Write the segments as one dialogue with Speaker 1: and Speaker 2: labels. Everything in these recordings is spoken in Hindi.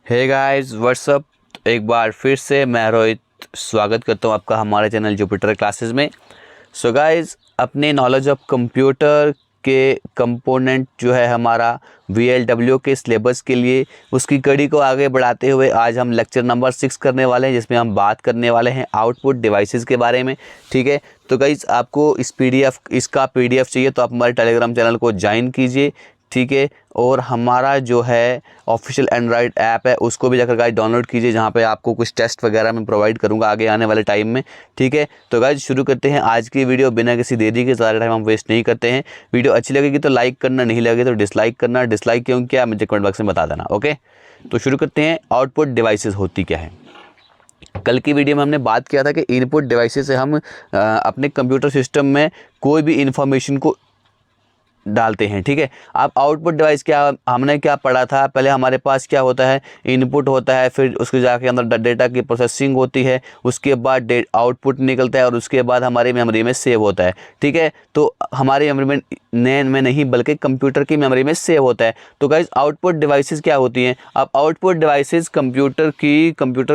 Speaker 1: Hey guys what's up. एक बार फिर से मैं रोहित स्वागत करता हूँ आपका हमारे चैनल जुपिटर क्लासेस में। सो गाइस, अपने नॉलेज ऑफ कंप्यूटर के कंपोनेंट जो है हमारा VLW के सिलेबस के लिए उसकी कड़ी को आगे बढ़ाते हुए आज हम लेक्चर नंबर 6 करने वाले हैं, जिसमें हम बात करने वाले हैं आउटपुट डिवाइसेस के बारे में। ठीक है, तो गाइस आपको इसका PDF चाहिए तो आप हमारे टेलीग्राम चैनल को ज्वाइन कीजिए। ठीक है, और हमारा जो है ऑफिशियल एंड्रॉयड ऐप है उसको भी जाकर गाइस डाउनलोड कीजिए, जहाँ पे आपको कुछ टेस्ट वगैरह मैं प्रोवाइड करूँगा आगे आने वाले टाइम में। ठीक है, तो गाइस शुरू करते हैं आज की वीडियो बिना किसी देरी के। ज़्यादा टाइम हम वेस्ट नहीं करते हैं। वीडियो अच्छी लगेगी तो लाइक करना, नहीं लगे तो डिसलाइक करना। डिसलाइक क्यों किया मुझे कमेंट बॉक्स में बता देना। ओके, तो शुरू करते हैं। आउटपुट डिवाइसेस होती क्या है। कल की वीडियो में हमने बात किया था कि इनपुट डिवाइसेस से हम अपने कंप्यूटर सिस्टम में कोई भी इंफॉर्मेशन को डालते हैं। ठीक है, अब आउटपुट डिवाइस क्या, हमने क्या पढ़ा था पहले। हमारे पास क्या होता है, इनपुट होता है, फिर उसके जाके अंदर डेटा की प्रोसेसिंग होती है, उसके बाद आउटपुट निकलता है और उसके बाद हमारी मेमोरी में सेव होता है। ठीक है, तो हमारी मेमोरी में नहीं बल्कि कंप्यूटर की मेमोरी में सेव होता है। तो गाइस आउटपुट डिवाइसेस क्या होती हैं। अब आउटपुट डिवाइसेस कंप्यूटर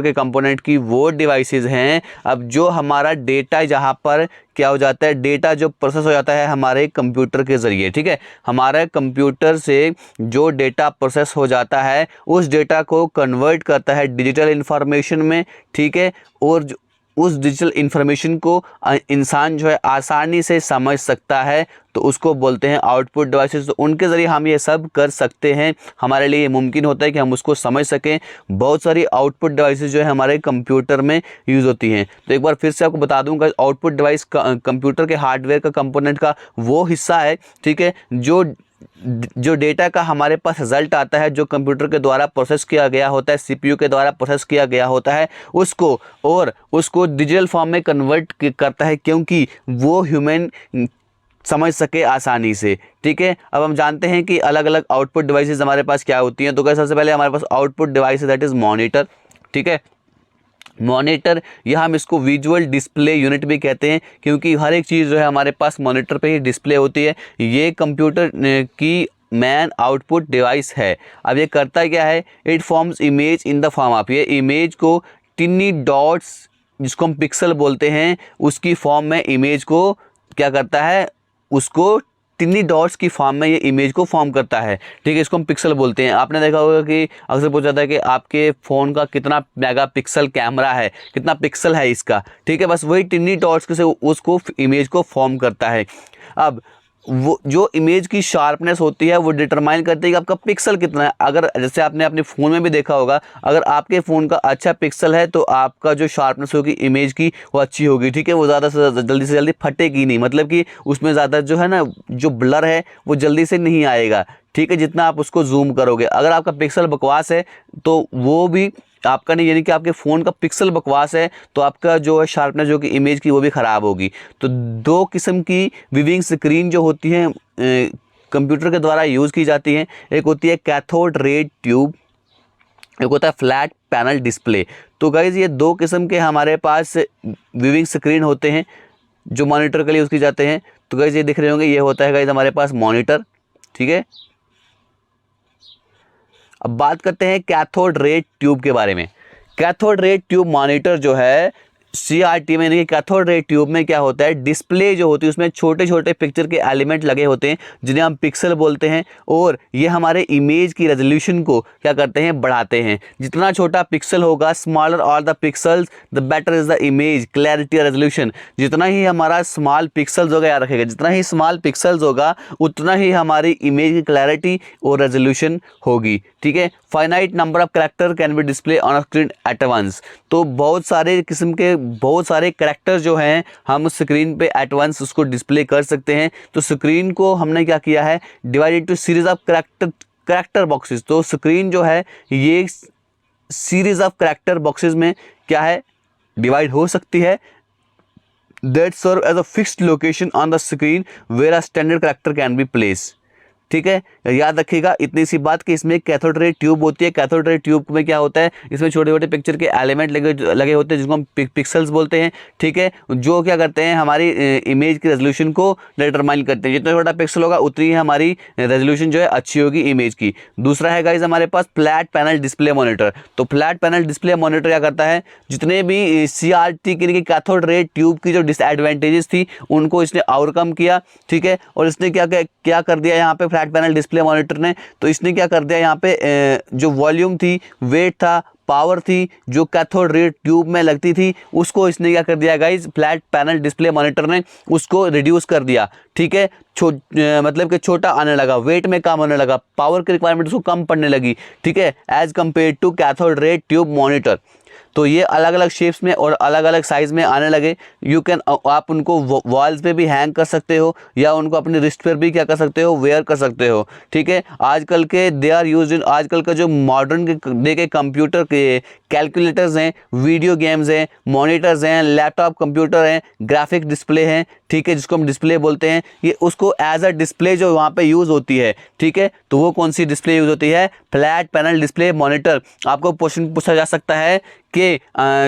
Speaker 1: के कंपोनेंट की वो डिवाइसेस हैं अब जो हमारा डेटा जहाँ पर क्या हो जाता है, डेटा जो प्रोसेस हो जाता है हमारे कंप्यूटर के ज़रिए। ठीक है, हमारे कंप्यूटर से जो डेटा प्रोसेस हो जाता है उस डेटा को कन्वर्ट करता है डिजिटल इन्फॉर्मेशन में। ठीक है, और उस डिजिटल इन्फॉर्मेशन को इंसान जो है आसानी से समझ सकता है, तो उसको बोलते हैं आउटपुट डिवाइसेस। तो उनके ज़रिए हम ये सब कर सकते हैं, हमारे लिए मुमकिन होता है कि हम उसको समझ सकें। बहुत सारी आउटपुट डिवाइसेस जो है हमारे कंप्यूटर में यूज़ होती हैं। तो एक बार फिर से आपको बता दूंगा, आउटपुट डिवाइस कंप्यूटर के हार्डवेयर का कंपोनेंट का वो हिस्सा है। ठीक है, जो डेटा का हमारे पास रिजल्ट आता है, जो कंप्यूटर के द्वारा प्रोसेस किया गया होता है, CPU के द्वारा प्रोसेस किया गया होता है, उसको डिजिटल फॉर्म में कन्वर्ट करता है, क्योंकि वो ह्यूमन समझ सके आसानी से। ठीक है, अब हम जानते हैं कि अलग अलग आउटपुट डिवाइसेस हमारे पास क्या होती हैं। तो क्या, सबसे पहले हमारे पास output device that is monitor. ठीक है, मॉनिटर या हम इसको विजुअल डिस्प्ले यूनिट भी कहते हैं, क्योंकि हर एक चीज़ जो है हमारे पास मॉनिटर पे ही डिस्प्ले होती है। ये कंप्यूटर की मैन आउटपुट डिवाइस है। अब ये करता क्या है, it forms image in the form of, ये इमेज को टिनी डॉट्स जिसको हम पिक्सल बोलते हैं उसकी फॉर्म में इमेज को क्या करता है, उसको टिनी डॉट्स की फॉर्म में ये इमेज को फॉर्म करता है। ठीक है, इसको हम पिक्सल बोलते हैं। आपने देखा होगा कि अक्सर पूछा जाता है कि आपके फ़ोन का कितना मेगापिक्सल कैमरा है, कितना पिक्सल है इसका। ठीक है, बस वही टिनी डॉट्स से उसको इमेज को फॉर्म करता है। अब वो जो इमेज की शार्पनेस होती है वो डिटरमाइन करती है कि आपका पिक्सल कितना है। अगर जैसे आपने अपने फ़ोन में भी देखा होगा, अगर आपके फ़ोन का अच्छा पिक्सल है तो आपका जो शार्पनेस होगी इमेज की वो अच्छी होगी। ठीक है, वो ज़्यादा से जल्दी फटेगी नहीं, मतलब कि उसमें ज़्यादा जो है ना, जो ब्लर है वो जल्दी से नहीं आएगा। ठीक है, जितना आप उसको जूम करोगे। अगर आपका पिक्सल बकवास है तो वो भी आपका नहीं, यानी कि आपके फ़ोन का पिक्सल बकवास है तो आपका जो है शार्पनेस जो कि इमेज की वो भी ख़राब होगी। तो दो किस्म की विविंग स्क्रीन जो होती हैं कंप्यूटर के द्वारा यूज़ की जाती हैं। एक होती है कैथोड रे ट्यूब, एक होता है फ्लैट पैनल डिस्प्ले। तो गाइज ये दो किस्म के हमारे पास विविंग स्क्रीन होते हैं जो मॉनिटर के लिए यूज़ की जाते हैं। तो गाइज ये दिख रहे होंगे, ये होता है गाइज हमारे पास मॉनिटर। ठीक है, अब बात करते हैं कैथोड रे ट्यूब के बारे में। कैथोड रे ट्यूब मॉनिटर जो है CRT में, यानी कि कैथोड रे ट्यूब में क्या होता है, डिस्प्ले जो होती है उसमें छोटे छोटे पिक्चर के एलिमेंट लगे होते हैं जिन्हें हम पिक्सल बोलते हैं, और ये हमारे इमेज की रेजोल्यूशन को क्या करते हैं, बढ़ाते हैं। जितना छोटा पिक्सल होगा, smaller all the pixels the better is the image clarity और रेजोल्यूशन। जितना ही हमारा स्मॉल पिक्सल्स होगा, याद रखेगा, जितना ही स्मॉल पिक्सल्स होगा उतना ही हमारी इमेज की क्लैरिटी और रेजोल्यूशन होगी। ठीक है, finite number of character can be display on a screen at once. तो बहुत सारे किस्म के बहुत सारे कैरेक्टर जो हैं हम स्क्रीन पे एट वंस उसको डिस्प्ले कर सकते हैं। तो स्क्रीन को हमने क्या किया है, divided to series of character boxes. तो स्क्रीन जो है ये सीरीज ऑफ कैरेक्टर बॉक्सेस में क्या है, डिवाइड हो सकती है, that serve as a fixed location on the screen where a standard character can be placed। ठीक है, याद रखिएगा इतनी सी बात कि इसमें कैथोड रे ट्यूब होती है। कैथोड रे ट्यूब में क्या होता है, इसमें छोटे छोटे पिक्चर के एलिमेंट लगे होते हैं जिसको हम पिक्सल्स बोलते हैं। ठीक है, जो क्या करते हैं हमारी इमेज की रेजोल्यूशन को डिटरमाइन करते हैं। जितना छोटा पिक्सल होगा उतनी ही हमारी रेजोल्यूशन जो है अच्छी होगी इमेज की। दूसरा है गाइज हमारे पास फ्लैट पैनल डिस्प्ले मॉनिटर। तो फ्लैट पैनल डिस्प्ले मॉनिटर क्या करता है, जितने भी CRT की कैथोड रे ट्यूब की जो डिसएडवांटेजेस थी उनको इसने ओवरकम किया। ठीक है, और इसने क्या कर दिया यहाँ पे फ्लैट पैनल डिस्प्ले मॉनिटर ने, तो इसने क्या कर दिया यहाँ पे जो वॉल्यूम थी, वेट था, पावर थी, जो कैथोड रे ट्यूब में लगती थी, उसको इसने क्या कर दिया guys, flat panel display monitor ने उसको रिड्यूस कर दिया। ठीक है, मतलब कि छोटा आने लगा, वेट में कम होने लगा, पावर की रिक्वायरमेंट उसको कम पड़ने लगी। ठीक है, as compare to cathode ray tube monitor. तो ये अलग अलग शेप्स में और अलग अलग साइज में आने लगे। यू कैन, आप उनको वॉल्स पे भी हैंग कर सकते हो या उनको अपने रिस्ट पर भी क्या कर सकते हो, वेयर कर सकते हो। ठीक है, आजकल के दे आर यूज्ड इन, आजकल का जो मॉडर्न डे के कंप्यूटर के कैलकुलेटर्स हैं, वीडियो गेम्स हैं, मॉनिटर्स हैं, लैपटॉप कंप्यूटर हैं, ग्राफिक डिस्प्ले हैं। ठीक है, जिसको हम डिस्प्ले बोलते हैं, ये उसको एज अ डिस्प्ले जो वहाँ पे यूज़ होती है। ठीक है, तो वो कौन सी डिस्प्ले यूज़ होती है, फ्लैट पैनल डिस्प्ले मॉनिटर। आपको क्वेश्चन पूछा जा सकता है कि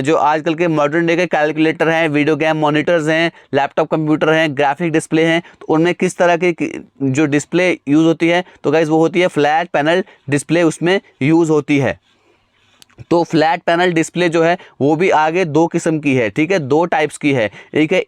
Speaker 1: जो आजकल के मॉडर्न डे के कैलकुलेटर हैं, वीडियो गेम मॉनिटर्स हैं, लैपटॉप कंप्यूटर हैं, ग्राफिक डिस्प्ले हैं, तो उनमें किस तरह की जो डिस्प्ले यूज़ होती है, तो गाइस वो होती है फ्लैट पैनल डिस्प्ले, उसमें यूज़ होती है। तो फ्लैट पैनल डिस्प्ले जो है वो भी आगे दो किस्म की है। ठीक है, दो टाइप्स की है, एक है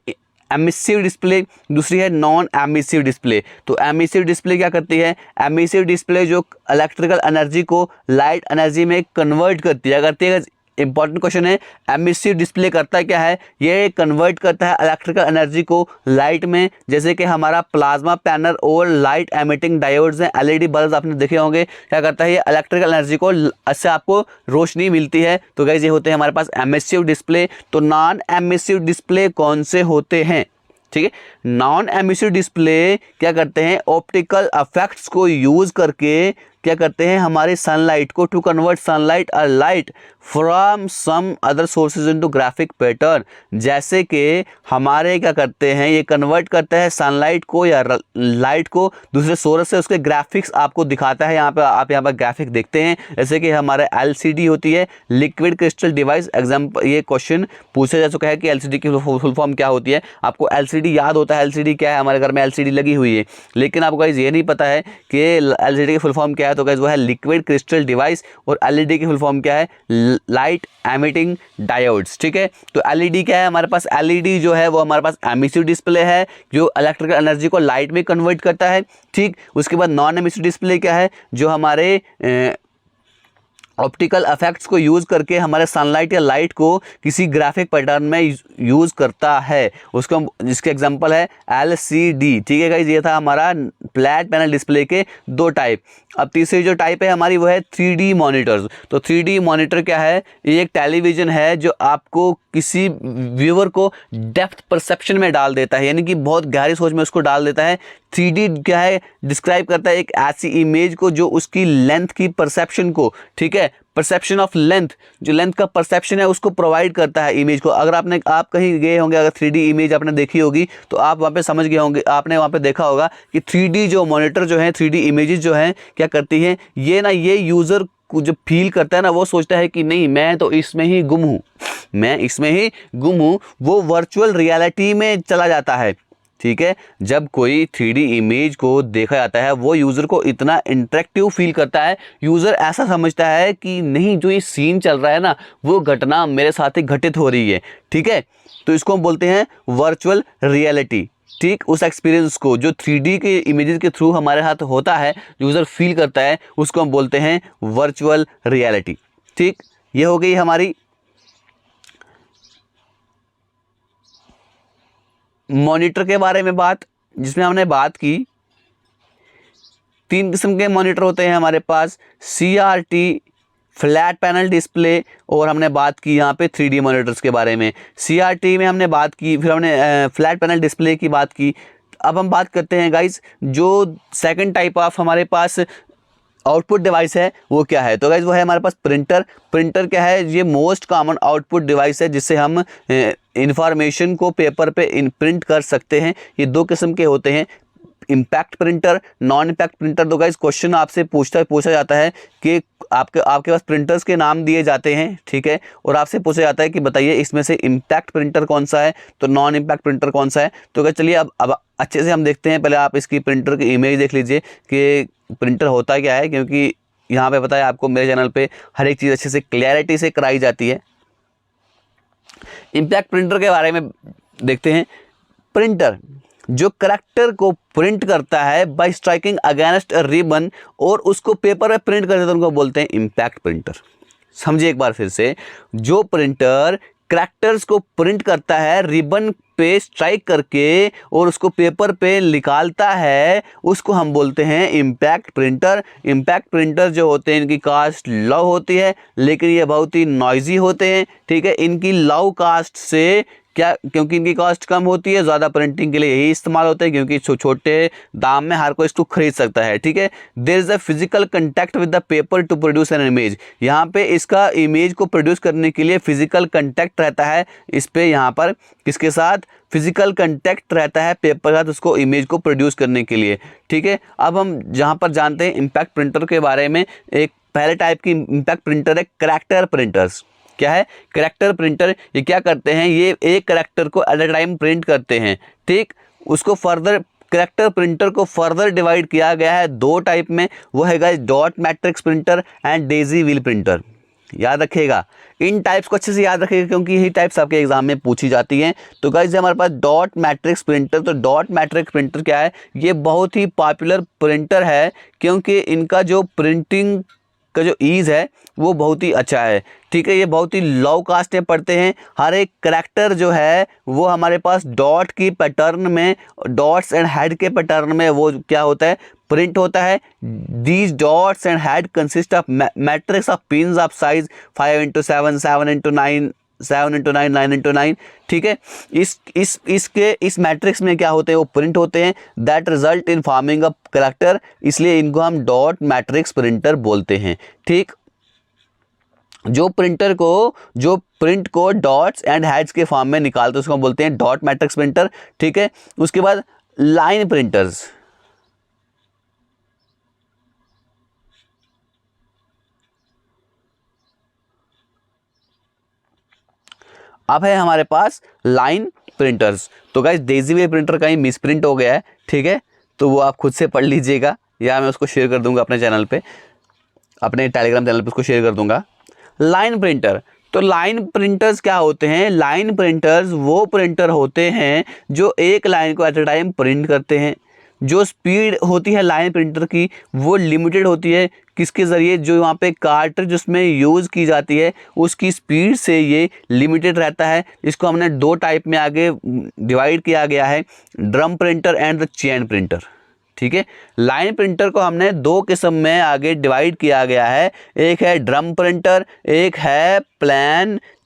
Speaker 1: एमिसिव डिस्प्ले, दूसरी है नॉन एमिसिव डिस्प्ले। तो एमिसिव डिस्प्ले क्या करती है, एमिसिव डिस्प्ले जो इलेक्ट्रिकल एनर्जी को लाइट एनर्जी में कन्वर्ट करती है। इंपॉर्टेंट क्वेश्चन है, एमिसिव डिस्प्ले करता क्या है, ये कन्वर्ट करता है इलेक्ट्रिकल एनर्जी को लाइट में, जैसे कि हमारा प्लाज्मा पैनल और लाइट एमिटिंग डायोड्स हैं, LED बल्ब आपने देखे होंगे। क्या करता है, ये इलेक्ट्रिकल एनर्जी को इससे आपको रोशनी मिलती है। तो गाइस ये होते हैं हमारे पास एमिसिव डिस्प्ले। तो नॉन एमिसिव डिस्प्ले कौन से होते हैं, ठीक है, नॉन एमिसिव डिस्प्ले क्या करते हैं, ऑप्टिकल इफेक्ट्स को यूज करके क्या करते हैं, हमारे सनलाइट को, टू कन्वर्ट सनलाइट और light from some other sources into graphic pattern. जैसे कि हमारे क्या करते हैं, ये कन्वर्ट करते हैं सनलाइट को या लाइट को दूसरे सोर्स से, उसके ग्राफिक्स आपको दिखाता है। यहाँ पे आप यहाँ पर ग्राफिक देखते हैं, जैसे कि हमारे LCD होती है, लिक्विड क्रिस्टल डिवाइस। एग्जाम्पल, ये क्वेश्चन पूछा जा चुका है कि LCD की फुल फॉर्म क्या होती है। आपको LCD याद होता है, LCD क्या है, हमारे घर में LCD लगी हुई है, लेकिन आपको गाइस ये नहीं पता है कि LCD की फुल फॉर्म क्या है। तो गाइस वो है लिक्विड क्रिस्टल डिवाइस, और LED की फुल फॉर्म क्या है, लाइट एमिटिंग डायोड्स। ठीक है, तो LED क्या है हमारे पास, LED जो है वो हमारे पास एमिसिव डिस्प्ले है, जो इलेक्ट्रिकल एनर्जी को लाइट में कन्वर्ट करता है। ठीक, उसके बाद नॉन एमिसिव डिस्प्ले क्या है, जो हमारे ऑप्टिकल इफेक्ट्स को यूज़ करके हमारे सनलाइट या लाइट को किसी ग्राफिक पैटर्न में यूज़ करता है। उसको जिसके एग्जांपल है LCD। ठीक है गाइस, ये था हमारा फ्लैट पैनल डिस्प्ले के दो टाइप। अब तीसरी जो टाइप है हमारी वो है 3D मॉनिटर्स। तो 3D मॉनिटर क्या है, ये एक टेलीविज़न है जो आपको किसी व्यूअर को डेप्थ परसेप्शन में डाल देता है, यानी कि बहुत गहरी सोच में उसको डाल देता है। 3D क्या है, डिस्क्राइब करता है एक ऐसी इमेज को जो उसकी लेंथ की परसेप्शन को, ठीक है, परसेप्शन ऑफ लेंथ, जो लेंथ का परसेप्शन है उसको प्रोवाइड करता है इमेज को। अगर आप कहीं गए होंगे, अगर 3D इमेज आपने देखी होगी तो आप वहाँ पे समझ गए होंगे, आपने वहाँ पे देखा होगा कि 3D जो मॉनिटर जो है, 3D इमेजेस जो हैं क्या करती हैं, ये यूज़र को जब फील करता है ना, वो सोचता है कि नहीं मैं तो इसमें ही गुम हूँ, मैं इसमें ही गुम हूँ, वो वर्चुअल रियलिटी में चला जाता है। ठीक है, जब कोई 3D इमेज को देखा जाता है वो यूज़र को इतना इंटरेक्टिव फील करता है, यूज़र ऐसा समझता है कि नहीं जो ये सीन चल रहा है ना, वो घटना मेरे साथ ही घटित हो रही है। ठीक है, तो इसको हम बोलते हैं वर्चुअल रियलिटी। ठीक, उस एक्सपीरियंस को जो 3D के इमेजेस के थ्रू हमारे साथ होता है, यूज़र फील करता है, उसको हम बोलते हैं वर्चुअल रियलिटी। ठीक, ये हो गई हमारी मॉनिटर के बारे में बात, जिसमें हमने बात की 3 किस्म के मॉनिटर होते हैं हमारे पास, CRT, फ्लैट पैनल डिस्प्ले, और हमने बात की यहाँ पे 3D मॉनिटर्स के बारे में। CRT में हमने बात की, फिर हमने फ्लैट पैनल डिस्प्ले की बात की। अब हम बात करते हैं गाइस, जो सेकंड टाइप ऑफ हमारे पास आउटपुट डिवाइस है वो क्या है। तो गाइस वो है हमारे पास प्रिंटर। प्रिंटर क्या है, ये मोस्ट कॉमन आउटपुट डिवाइस है जिससे हम इंफॉर्मेशन को पेपर पे प्रिंट कर सकते हैं। ये 2 किस्म के होते हैं, impact printer, non impact printer. तो गाइस क्वेश्चन आपसे पूछा जाता है कि आपके पास प्रिंटर्स के नाम दिए जाते हैं, ठीक है, और आपसे पूछा जाता है कि बताइए इसमें से इम्पैक्ट प्रिंटर कौन सा है, तो नॉन इम्पैक्ट प्रिंटर कौन सा है। तो गाइस चलिए अब अच्छे से हम देखते हैं। पहले आप इसकी प्रिंटर की इमेज देख लीजिए कि प्रिंटर होता क्या है, क्योंकि यहाँ पे पता है आपको मेरे चैनल पे हर एक चीज़ अच्छे से क्लैरिटी से कराई जाती है। इम्पैक्ट प्रिंटर के बारे में देखते हैं। प्रिंटर जो करैक्टर को प्रिंट करता है bye striking against a ribbon और उसको पेपर पे प्रिंट कर देता है, उनको बोलते हैं इम्पैक्ट प्रिंटर। समझिए एक बार फिर से, जो प्रिंटर करैक्टर्स को प्रिंट करता है रिबन पे स्ट्राइक करके और उसको पेपर पे निकालता है, उसको हम बोलते हैं इम्पैक्ट प्रिंटर। इम्पैक्ट प्रिंटर जो होते हैं इनकी कास्ट लो होती है, लेकिन ये बहुत ही नॉइजी होते हैं, ठीक है। इनकी लो कास्ट से क्या, क्योंकि इनकी कॉस्ट कम होती है, ज़्यादा प्रिंटिंग के लिए यही इस्तेमाल होता है, क्योंकि छोटे दाम में हर कोई इसको खरीद सकता है, ठीक है। There is a physical contact with the paper to produce an image. यहाँ पे इसका इमेज को प्रोड्यूस करने के लिए फिजिकल कंटैक्ट रहता है इस पे, यहाँ पर किसके साथ, फिजिकल कंटैक्ट रहता है पेपर के साथ उसको इमेज को प्रोड्यूस करने के लिए, ठीक है। अब हम जहाँ पर जानते हैं इम्पैक्ट प्रिंटर के बारे में, एक पहले टाइप की इम्पैक्ट प्रिंटर है करैक्टर प्रिंटर्स। क्या है करैक्टर प्रिंटर? ये क्या करते हैं, ये एक करैक्टर को एट अ टाइम प्रिंट करते हैं, ठीक। उसको फर्दर करैक्टर प्रिंटर को फर्दर डिवाइड किया गया है दो टाइप में, वो है guys dot matrix printer and Daisy wheel printer. याद रखिएगा, इन टाइप्स को अच्छे से याद रखिएगा क्योंकि यही टाइप्स आपके एग्जाम में पूछी जाती हैं। तो गाइस हमारे पास डॉट मैट्रिक्स प्रिंटर, तो डॉट मैट्रिक्स प्रिंटर क्या है, ये बहुत ही पॉपुलर प्रिंटर है क्योंकि इनका जो प्रिंटिंग का जो ईज़ है वो बहुत ही अच्छा है, ठीक है। ये बहुत ही लो कास्ट में पड़ते हैं। हर एक करैक्टर जो है वो हमारे पास डॉट की पैटर्न में, डॉट्स एंड हेड के पैटर्न में वो क्या होता है, प्रिंट होता है। These dots and head consist of matrix of pins of size 5x7, 7x9, 7x9, 9x9, ठीक है। इस मैट्रिक्स में क्या होते हैं, वो प्रिंट होते हैं, that result in forming a character, इसलिए इनको हम डॉट मैट्रिक्स प्रिंटर बोलते हैं, ठीक। जो प्रिंट को डॉट्स एंड हेड्स के फॉर्म में निकालते हैं उसको हम बोलते हैं डॉट मैट्रिक्स प्रिंटर, ठीक है। उसके बाद लाइन प्रिंटर्स, अब है हमारे पास लाइन प्रिंटर्स। तो गाइस डेजी व्हील प्रिंटर कहीं मिस प्रिंट हो गया है, ठीक है, तो वो आप खुद से पढ़ लीजिएगा या मैं उसको शेयर कर दूंगा अपने चैनल पे, अपने टेलीग्राम चैनल पे उसको शेयर कर दूंगा। लाइन प्रिंटर, तो लाइन प्रिंटर्स क्या होते हैं, लाइन प्रिंटर्स वो प्रिंटर होते हैं जो एक लाइन को एट अ टाइम प्रिंट करते हैं। जो स्पीड होती है लाइन प्रिंटर की वो लिमिटेड होती है, किसके ज़रिए, जो वहाँ पे कार्ट्रिज जिसमें यूज़ की जाती है उसकी स्पीड से ये लिमिटेड रहता है। इसको हमने दो टाइप में आगे डिवाइड किया गया है, drum printer and the chain printer, ठीक है। लाइन प्रिंटर को हमने दो किस्म में आगे डिवाइड किया गया है, एक है ड्रम प्रिंटर, एक है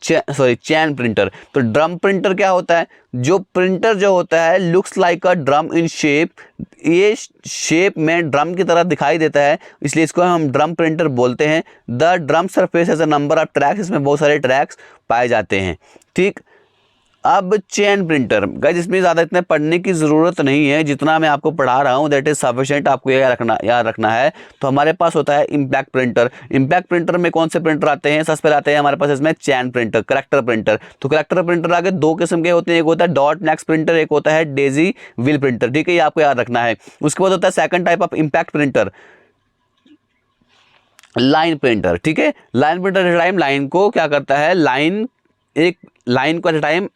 Speaker 1: चैन प्रिंटर। तो ड्रम प्रिंटर क्या होता है, जो प्रिंटर जो होता है looks like a drum in shape, ये शेप में ड्रम की तरह दिखाई देता है, इसलिए इसको हम ड्रम प्रिंटर बोलते हैं। The drum surface has a number of tracks, इसमें बहुत सारे ट्रैक्स पाए जाते हैं, ठीक। अब चेन प्रिंटर गाइस, इसमें ज़्यादा इतने पढ़ने की ज़रूरत नहीं है, जितना मैं आपको पढ़ा रहा हूँ दैट इज़ सफिशिएंट, आपको याद रखना है। तो हमारे पास होता है इम्पैक्ट प्रिंटर। इम्पैक्ट प्रिंटर में कौन से प्रिंटर आते हैं, सबसे पहले आते हैं हमारे पास इसमें चैन प्रिंटर, करैक्टर प्रिंटर। तो करैक्टर प्रिंटर आगे दो किस्म के होते हैं, एक होता है डॉट मैट्रिक्स प्रिंटर, एक होता है डेजी व्हील प्रिंटर, ठीक है, ये आपको याद रखना है। उसके बाद होता है second type of impact printer, line printer, ठीक है। लाइन प्रिंटर टाइम लाइन को क्या करता है, एक लाइन को एट टाइम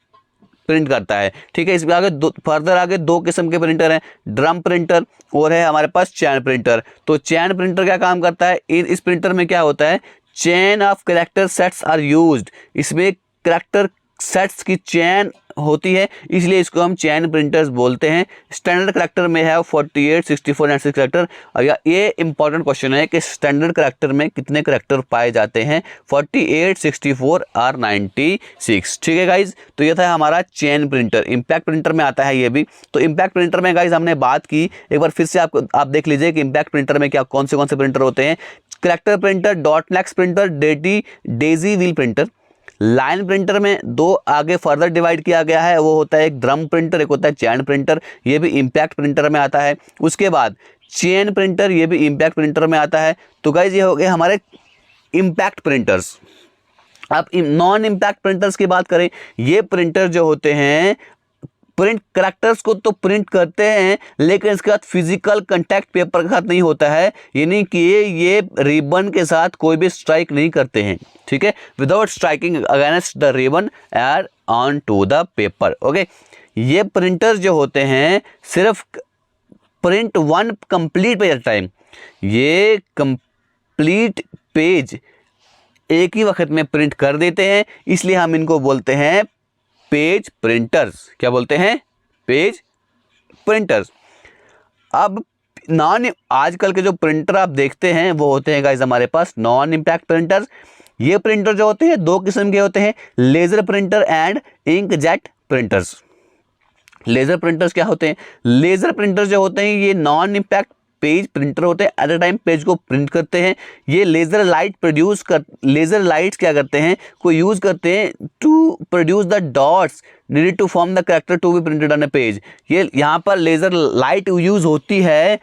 Speaker 1: प्रिंट करता है, ठीक है। इसमें आगे फर्दर आगे दो किस्म के प्रिंटर हैं, ड्रम प्रिंटर और है हमारे पास चैन प्रिंटर। तो चैन प्रिंटर क्या काम करता है, इस प्रिंटर में क्या होता है, chain of character sets are used, इसमें कैरेक्टर सेट्स की चेन होती है, इसलिए इसको हम चैन प्रिंटर्स बोलते हैं। स्टैंडर्ड कैरेक्टर में है 48, 64 एंड 6 कैरेक्टर। और ये इंपॉर्टेंट क्वेश्चन है कि स्टैंडर्ड कैरेक्टर में कितने कैरेक्टर पाए जाते हैं, 48, 64 और 96, ठीक है गाइज। तो ये था हमारा चैन प्रिंटर, इम्पैक्ट प्रिंटर में आता है ये भी। तो इम्पैक्ट प्रिंटर में गाइज हमने बात की, एक बार फिर से आप देख लीजिए कि इम्पैक्ट प्रिंटर में क्या कौन से प्रिंटर होते हैं। Character printer, dot matrix printer, Daisy wheel printer, line printer में दो आगे फर्दर डिवाइड किया गया है, वो होता है एक ड्रम प्रिंटर, एक होता है चैन प्रिंटर, ये भी इम्पैक्ट प्रिंटर में आता है। उसके बाद चेन प्रिंटर, ये भी इम्पैक्ट प्रिंटर में आता है। तो गाइज ये हो गए हमारे इम्पैक्ट प्रिंटर्स। अब नॉन इम्पैक्ट प्रिंटर्स की बात करें, ये प्रिंटर जो होते हैं प्रिंट करैक्टर्स को तो प्रिंट करते हैं, लेकिन इसके बाद फिजिकल कांटेक्ट पेपर के साथ नहीं होता है, यानी कि ये रिबन के साथ कोई भी स्ट्राइक नहीं करते हैं, ठीक है, without striking against the ribbon and on to the paper. Okay, ये प्रिंटर्स जो होते हैं सिर्फ print one complete page at time, ये कंप्लीट पेज एक ही वक्त में प्रिंट कर देते हैं, इसलिए हम इनको बोलते हैं पेज प्रिंटर्स। क्या बोलते हैं? Page printers. अब आजकल के जो प्रिंटर आप देखते हैं वो होते हैं गाइस हमारे पास नॉन इम्पैक्ट प्रिंटर्स। ये प्रिंटर जो होते हैं दो किस्म के होते हैं, laser printer and inkjet printers. Laser printers क्या होते हैं? लेजर प्रिंटर्स जो होते हैं ये नॉन इम्पैक्ट पेज प्रिंटर होते हैं, एट अ टाइम पेज को प्रिंट करते हैं। ये लेजर लाइट्स क्या करते हैं, को यूज करते हैं to produce the dots needed to form the character to be printed on a page. ये यहाँ पर लेजर लाइट यूज होती है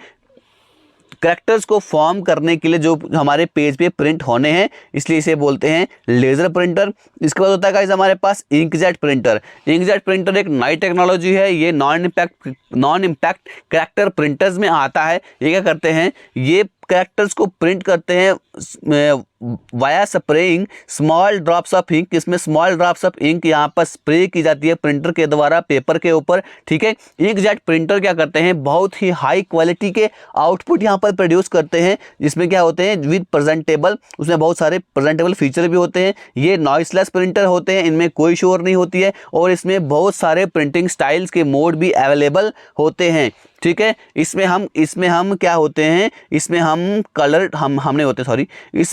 Speaker 1: कैरेक्टर्स को फॉर्म करने के लिए जो हमारे पेज पे प्रिंट होने हैं, इसलिए इसे बोलते हैं लेजर प्रिंटर। इसके बाद होता है गाइस हमारे पास इंकजेट प्रिंटर। इंकजेट प्रिंटर एक नई टेक्नोलॉजी है, ये नॉन इम्पैक्ट कैरेक्टर प्रिंटर्स में आता है। ये क्या करते हैं, ये कैरेक्टर्स को प्रिंट करते हैं via spraying small drops of ink. इसमें स्मॉल ड्रॉप्स ऑफ इंक यहाँ पर स्प्रे की जाती है प्रिंटर के द्वारा पेपर के ऊपर, ठीक है। इंकजेट प्रिंटर क्या करते हैं, बहुत ही हाई क्वालिटी के आउटपुट यहाँ पर प्रोड्यूस करते हैं, जिसमें क्या होते हैं विद प्रेजेंटेबल, उसमें बहुत सारे प्रेजेंटेबल फीचर भी होते हैं। ये नॉइसलेस प्रिंटर होते हैं, इनमें कोई शोर नहीं होती है, और इसमें बहुत सारे प्रिंटिंग स्टाइल्स के मोड भी अवेलेबल होते हैं, ठीक है। इसमें हम क्या होते हैं, इसमें हम इसमें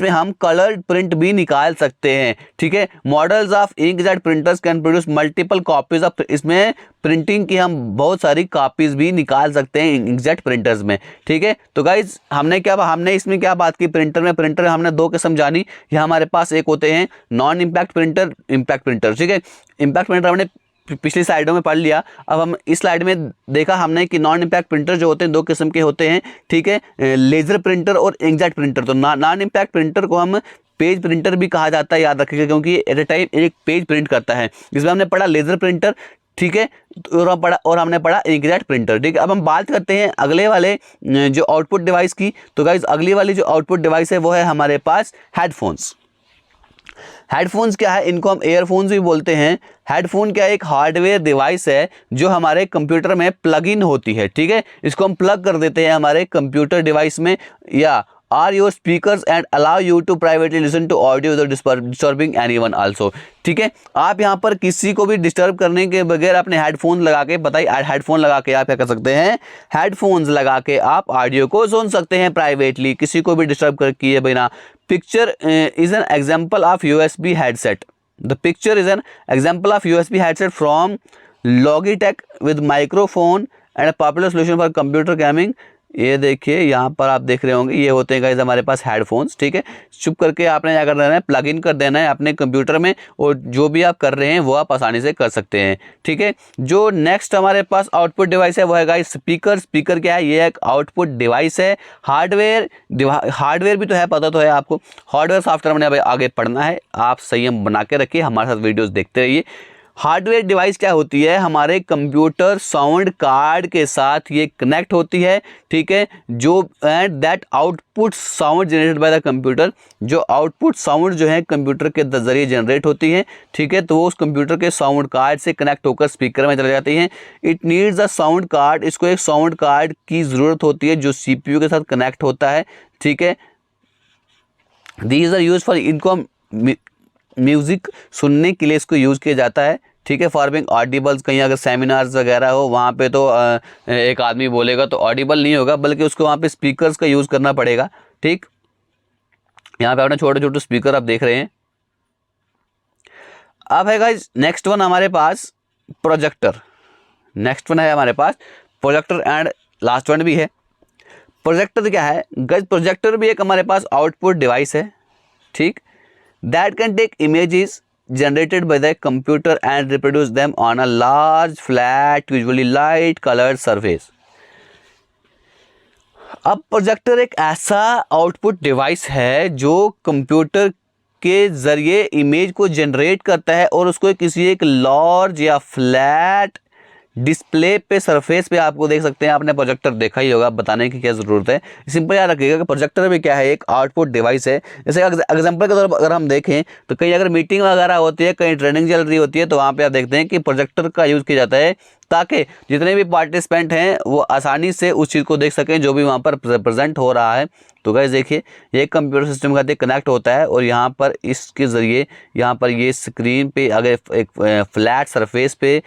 Speaker 1: हम कलर्ड प्रिंट भी निकाल सकते हैं, ठीक है। Models of inkjet printers can produce multiple copies of, इसमें प्रिंटिंग की हम बहुत सारी कॉपीज भी निकाल सकते हैं इंकजेट प्रिंटर्स में, ठीक है। तो गाइज हमने इसमें क्या बात की, प्रिंटर हमने दो किस्म जानी। ये हमारे पास एक होते हैं non impact printer, impact printer, ठीक है। इम्पैक्ट प्रिंटर हमने पिछली स्लाइडों में पढ़ लिया। अब हम इस स्लाइड में देखा हमने कि नॉन इम्पैक्ट प्रिंटर जो होते हैं दो किस्म के होते हैं, ठीक है, लेजर प्रिंटर और इंकजेट प्रिंटर। तो नॉन इम्पैक्ट प्रिंटर को हम पेज प्रिंटर भी कहा जाता है, याद रखिएगा, क्योंकि एट ए टाइम एक पेज प्रिंट करता है। इसमें हमने पढ़ा लेजर प्रिंटर, ठीक है, और हमने पढ़ा इंकजेट प्रिंटर, ठीक है। अब हम बात करते हैं अगले वाले जो आउटपुट डिवाइस की। तो गाइज अगली वाली जो आउटपुट डिवाइस है वो है हमारे पास हेडफोन्स। हेडफोन्स क्या है, इनको हम एयरफोन्स भी बोलते हैं। हेडफोन क्या है, एक हार्डवेयर डिवाइस है जो हमारे कंप्यूटर में प्लग इन होती है, ठीक है। इसको हम प्लग कर देते हैं हमारे कंप्यूटर डिवाइस में, या or your speakers and allow you to privately listen to audio without disturbing anyone also, ठीक है। आप यहाँ पर किसी को भी डिस्टर्ब करने के बगैर अपने हेडफोन लगा के, बताइए हेडफोन लगा के आप क्या कर सकते हैं, हेडफोन्स लगा के आप ऑडियो को सुन सकते हैं प्राइवेटली, किसी को भी डिस्टर्ब कर किए बिना। Picture is an example of USB headset. The picture is an example of USB headset from Logitech with microphone and a popular solution for computer gaming. ये देखिए यहाँ पर आप देख रहे होंगे, ये होते हैं गाइस हमारे पास हेडफोन्स, ठीक है। चुप करके आपने क्या कर देना है, प्लग इन कर देना है अपने कंप्यूटर में, और जो भी आप कर रहे हैं वो आप आसानी से कर सकते हैं, ठीक है। जो नेक्स्ट हमारे पास आउटपुट डिवाइस है वो है गाइस स्पीकर। स्पीकर क्या है, ये एक आउटपुट डिवाइस है। हार्डवेयर भी तो है, पता तो है आपको। हार्डवेयर सॉफ्टवेयर मैंने आगे पढ़ना है, आप संयम बना के रखिए, हमारे साथ वीडियोज़ देखते रहिए। हार्डवेयर डिवाइस क्या होती है, हमारे कंप्यूटर साउंड कार्ड के साथ ये कनेक्ट होती है, ठीक है। जो and that output sound generated by the computer, जो आउटपुट साउंड जो है कंप्यूटर के जरिए जनरेट होती है, ठीक है। तो वो उस कंप्यूटर के साउंड कार्ड से कनेक्ट होकर स्पीकर में चले जाती हैं। It needs a sound card, इसको एक साउंड कार्ड की ज़रूरत होती है जो CPU के साथ कनेक्ट होता है, ठीक है। दीज आर यूज फॉर, इनको म्यूज़िक सुनने के लिए इसको यूज़ किया जाता है, ठीक है। फॉर बीइंग ऑडिबल्स, कहीं अगर सेमिनार्स वगैरह हो वहाँ पे तो एक आदमी बोलेगा तो ऑडिबल नहीं होगा, बल्कि उसको वहाँ पे स्पीकर्स का यूज़ करना पड़ेगा, ठीक। यहाँ पे अपने छोटे छोटे स्पीकर आप देख रहे हैं। अब है गाइस नेक्स्ट वन हमारे पास प्रोजेक्टर। नेक्स्ट वन है हमारे पास प्रोजेक्टर, एंड लास्ट वन भी है। प्रोजेक्टर क्या है गाइस, प्रोजेक्टर भी एक हमारे पास आउटपुट डिवाइस है, ठीक। That can take images generated by the computer and reproduce them on a large flat usually light colored surface। अब प्रोजेक्टर एक ऐसा आउटपुट डिवाइस है जो कंप्यूटर के ज़रिए इमेज को जनरेट करता है और उसको किसी एक लार्ज या फ्लैट डिस्प्ले पे सरफेस पे आपको देख सकते हैं। आपने प्रोजेक्टर देखा ही होगा, बताने की क्या ज़रूरत है। सिंपल याद रखिएगा कि प्रोजेक्टर भी क्या है, एक आउटपुट डिवाइस है। जैसे एग्जांपल के तौर पर अगर हम देखें तो कहीं अगर मीटिंग वगैरह होती है, कहीं ट्रेनिंग चल रही होती है, तो वहाँ पे आप देखते हैं कि प्रोजेक्टर का यूज़ किया जाता है ताकि जितने भी पार्टिसिपेंट हैं वो आसानी से उस चीज़ को देख सकें जो भी वहाँ पर प्रेजेंट हो रहा है। तो गाइस देखिए, ये कंप्यूटर सिस्टम के साथ कनेक्ट होता है और यहाँ पर इसके ज़रिए यहाँ पर ये स्क्रीन पे अगर एक फ्लैट सरफेस पे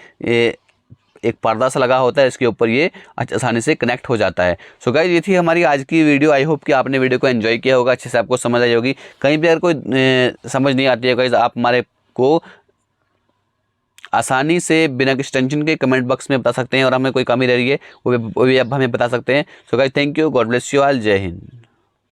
Speaker 1: एक पर्दा सा लगा होता है, इसके ऊपर ये आसानी से कनेक्ट हो जाता है। सो गाइस, ये थी हमारी आज की वीडियो। आई होप कि आपने वीडियो को एंजॉय किया होगा, अच्छे से आपको समझ आई होगी। कहीं भी अगर कोई समझ नहीं आती है गाइस, आप हमारे को आसानी से बिना किसी टेंशन के कमेंट बॉक्स में बता सकते हैं और हमें कोई कमी रह रही है वो भी आप हमें बता सकते हैं। So guys, thank you, God bless you all, जय हिंद।